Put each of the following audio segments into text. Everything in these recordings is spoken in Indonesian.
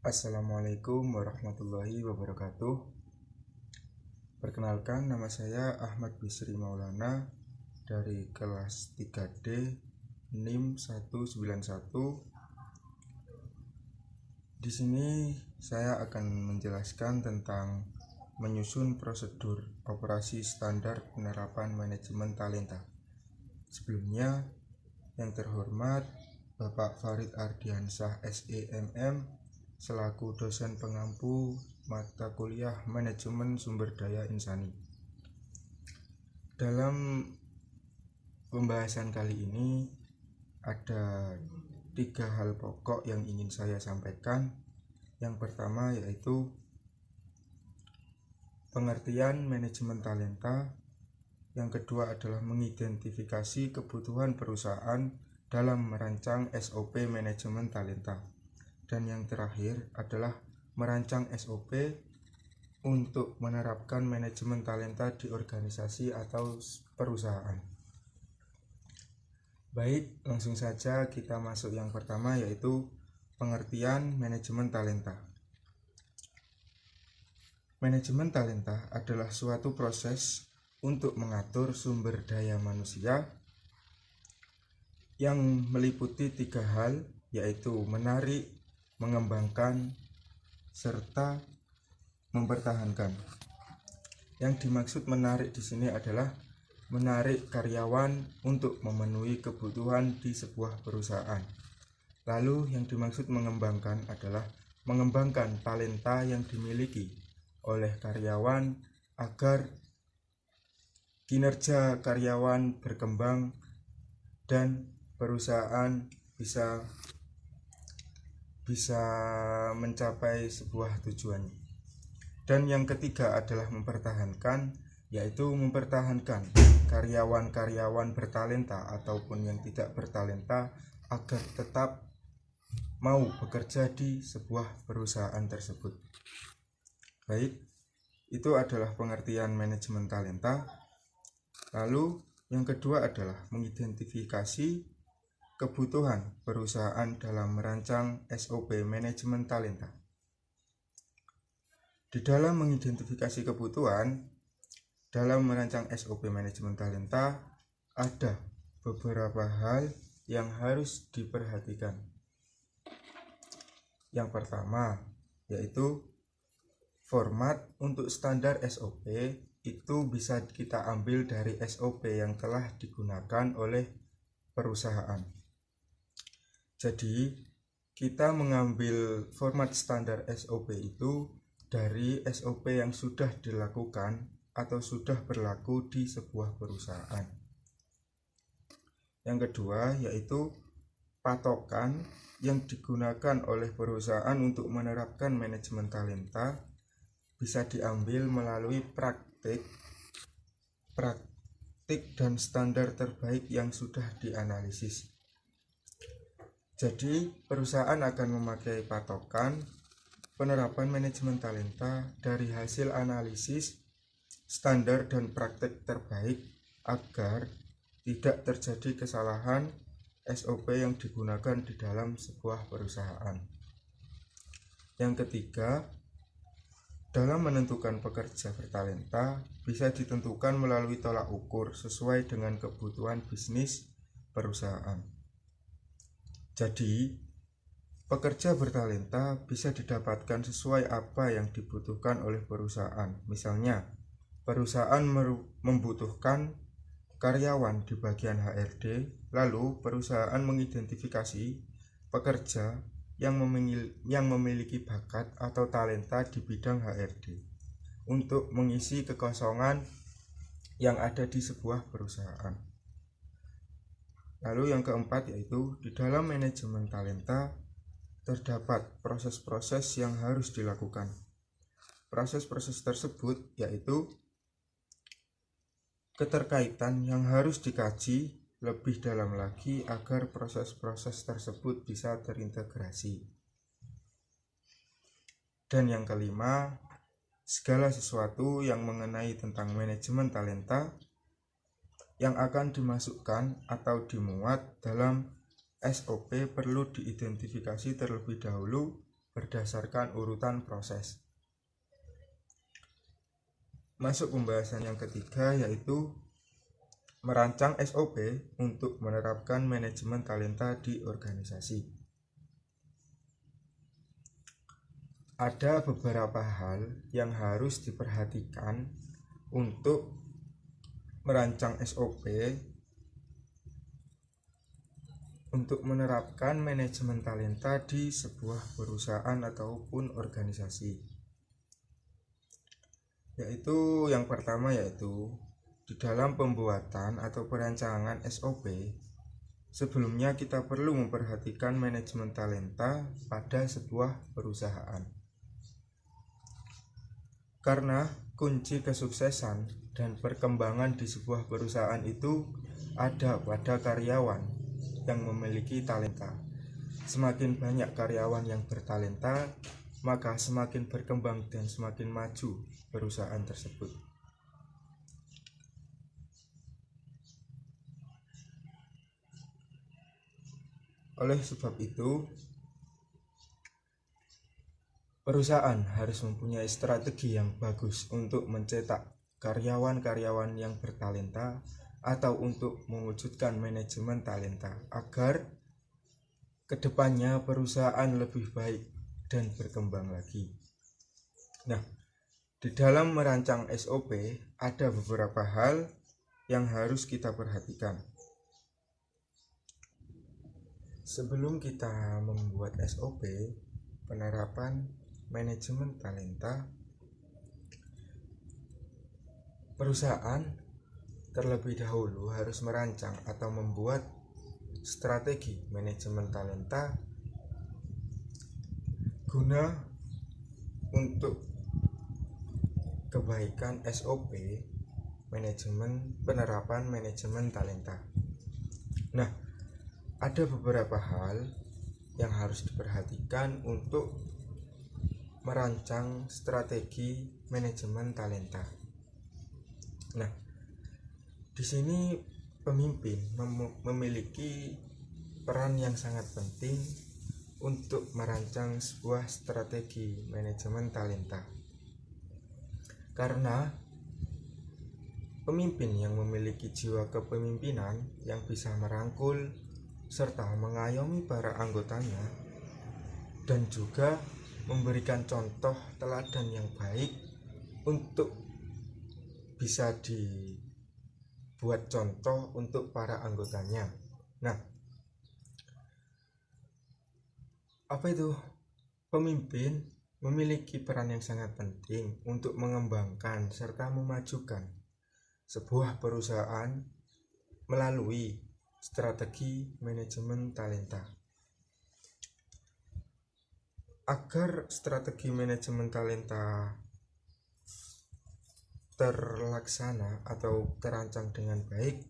Assalamualaikum warahmatullahi wabarakatuh. Perkenalkan, nama saya Ahmad Bisri Maulana dari kelas 3D NIM 191. Di sini saya akan menjelaskan tentang menyusun prosedur operasi standar penerapan manajemen talenta. Sebelumnya, yang terhormat Bapak Farid Ardiansyah SEMM selaku dosen pengampu mata kuliah Manajemen Sumber Daya Insani. Dalam pembahasan kali ini ada 3 hal pokok yang ingin saya sampaikan. Yang pertama yaitu pengertian manajemen talenta. Yang kedua adalah mengidentifikasi kebutuhan perusahaan dalam merancang SOP manajemen talenta. Dan yang terakhir adalah merancang SOP untuk menerapkan manajemen talenta di organisasi atau perusahaan. Baik, langsung saja kita masuk yang pertama, yaitu pengertian manajemen talenta. Manajemen talenta adalah suatu proses untuk mengatur sumber daya manusia yang meliputi 3 hal, yaitu menarik, mengembangkan, serta mempertahankan. Yang dimaksud menarik di sini adalah menarik karyawan untuk memenuhi kebutuhan di sebuah perusahaan. Lalu yang dimaksud mengembangkan adalah mengembangkan talenta yang dimiliki oleh karyawan agar kinerja karyawan berkembang dan perusahaan bisa mencapai sebuah tujuan. Dan yang ketiga adalah mempertahankan, yaitu mempertahankan karyawan-karyawan bertalenta ataupun yang tidak bertalenta agar tetap mau bekerja di sebuah perusahaan tersebut. Baik, itu adalah pengertian manajemen talenta. Lalu yang kedua adalah mengidentifikasi kebutuhan perusahaan dalam merancang SOP manajemen talenta. Di dalam mengidentifikasi kebutuhan dalam merancang SOP manajemen talenta ada beberapa hal yang harus diperhatikan. Yang pertama yaitu format untuk standar SOP itu bisa kita ambil dari SOP yang telah digunakan oleh perusahaan. Jadi kita mengambil format standar SOP itu dari SOP yang sudah dilakukan atau sudah berlaku di sebuah perusahaan. Yang kedua yaitu patokan yang digunakan oleh perusahaan untuk menerapkan manajemen talenta bisa diambil melalui praktik dan standar terbaik yang sudah dianalisis. Jadi perusahaan akan memakai patokan penerapan manajemen talenta dari hasil analisis standar dan praktik terbaik agar tidak terjadi kesalahan SOP yang digunakan di dalam sebuah perusahaan. Yang ketiga, dalam menentukan pekerja bertalenta bisa ditentukan melalui tolak ukur sesuai dengan kebutuhan bisnis perusahaan. Jadi, pekerja bertalenta bisa didapatkan sesuai apa yang dibutuhkan oleh perusahaan. Misalnya, perusahaan membutuhkan karyawan di bagian HRD, lalu perusahaan mengidentifikasi pekerja yang memiliki bakat atau talenta di bidang HRD untuk mengisi kekosongan yang ada di sebuah perusahaan. Lalu yang keempat yaitu di dalam manajemen talenta terdapat proses-proses yang harus dilakukan. Proses-proses tersebut yaitu keterkaitan yang harus dikaji lebih dalam lagi agar proses-proses tersebut bisa terintegrasi. Dan yang kelima, segala sesuatu yang mengenai tentang manajemen talenta yang akan dimasukkan atau dimuat dalam SOP perlu diidentifikasi terlebih dahulu berdasarkan urutan proses. Masuk pembahasan yang ketiga, yaitu merancang SOP untuk menerapkan manajemen talenta di organisasi. Ada beberapa hal yang harus diperhatikan untuk merancang SOP untuk menerapkan manajemen talenta di sebuah perusahaan ataupun organisasi. Yaitu yang pertama, yaitu di dalam pembuatan atau perancangan SOP, sebelumnya kita perlu memperhatikan manajemen talenta pada sebuah perusahaan. Karena kunci kesuksesan dan perkembangan di sebuah perusahaan itu ada pada karyawan yang memiliki talenta. Semakin banyak karyawan yang bertalenta, maka semakin berkembang dan semakin maju perusahaan tersebut. Oleh sebab itu, perusahaan harus mempunyai strategi yang bagus untuk mencetak karyawan-karyawan yang bertalenta atau untuk mewujudkan manajemen talenta agar kedepannya perusahaan lebih baik dan berkembang lagi. Nah, di dalam merancang SOP ada beberapa hal yang harus kita perhatikan. Sebelum kita membuat SOP penerapan manajemen talenta, perusahaan terlebih dahulu harus merancang atau membuat strategi manajemen talenta guna untuk kebaikan SOP penerapan manajemen talenta. Nah, ada beberapa hal yang harus diperhatikan untuk merancang strategi manajemen talenta. Nah, di sini pemimpin memiliki peran yang sangat penting untuk merancang sebuah strategi manajemen talenta. Karena pemimpin yang memiliki jiwa kepemimpinan yang bisa merangkul serta mengayomi para anggotanya dan juga memberikan contoh teladan yang baik untuk bisa dibuat contoh untuk para anggotanya. Nah, apa itu? Pemimpin memiliki peran yang sangat penting untuk mengembangkan serta memajukan sebuah perusahaan melalui strategi manajemen talenta. Agar strategi manajemen talenta terlaksana atau terancang dengan baik,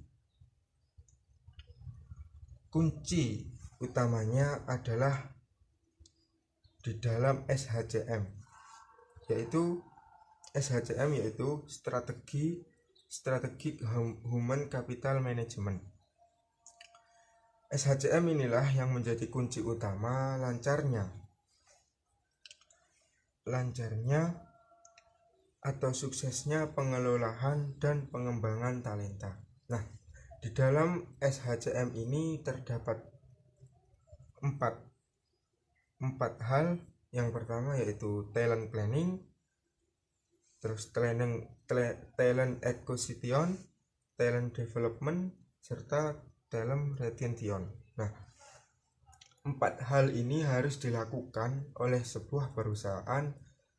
kunci utamanya adalah di dalam SHCM, yaitu strategi Human Capital Management. SHCM inilah yang menjadi kunci utama lancarnya atau suksesnya pengelolaan dan pengembangan talenta. Nah, di dalam SHCM ini terdapat empat hal. Yang pertama yaitu talent planning, terus talent acquisition, talent development, serta talent retention. Nah, 4 hal ini harus dilakukan oleh sebuah perusahaan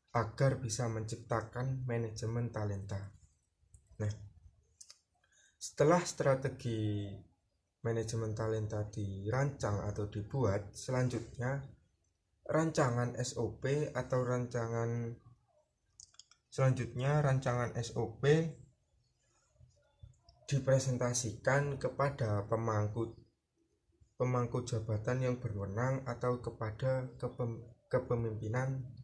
agar bisa menciptakan manajemen talenta. Nah, setelah strategi manajemen talenta dirancang atau dibuat, selanjutnya rancangan SOP dipresentasikan kepada pemangku jabatan yang berwenang atau kepada kepemimpinan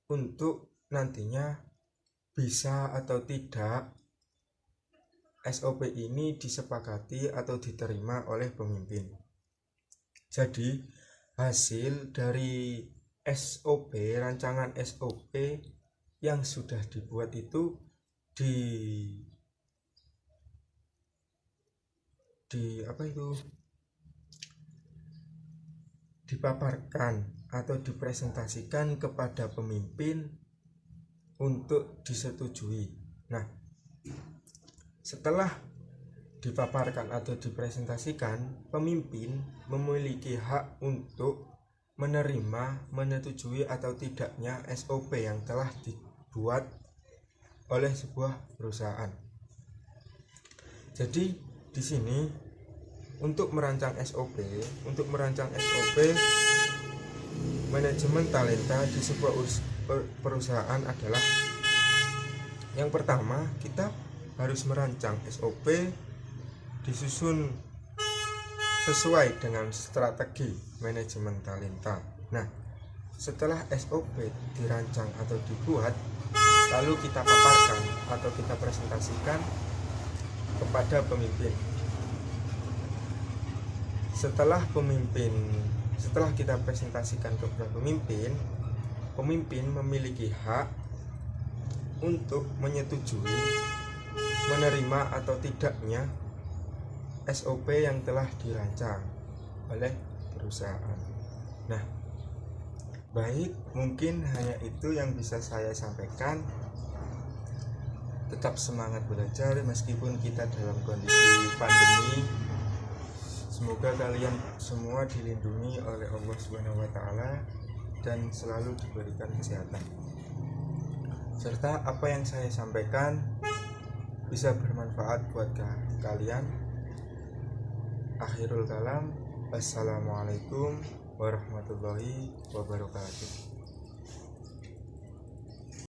untuk nantinya bisa atau tidak SOP ini disepakati atau diterima oleh pemimpin. Jadi hasil dari SOP, rancangan SOP yang sudah dibuat itu dipaparkan atau dipresentasikan kepada pemimpin untuk disetujui. Nah, setelah dipaparkan atau dipresentasikan, pemimpin memiliki hak untuk menerima, menyetujui atau tidaknya SOP yang telah dibuat oleh sebuah perusahaan. Jadi di sini untuk merancang SOP manajemen talenta di sebuah perusahaan adalah yang pertama, kita harus merancang SOP disusun sesuai dengan strategi manajemen talenta. Nah, setelah SOP dirancang atau dibuat, lalu kita paparkan atau kita presentasikan kepada pemimpin. Setelah kita presentasikan kepada pemimpin memiliki hak untuk menyetujui, menerima atau tidaknya SOP yang telah dirancang oleh perusahaan. Nah, baik, mungkin hanya itu yang bisa saya sampaikan. Tetap semangat belajar meskipun kita dalam kondisi pandemi. Semoga kalian semua dilindungi oleh Allah Subhanahu wa taala dan selalu diberikan kesehatan. Serta apa yang saya sampaikan bisa bermanfaat buat kalian. Akhirul kalam, wassalamualaikum warahmatullahi wabarakatuh.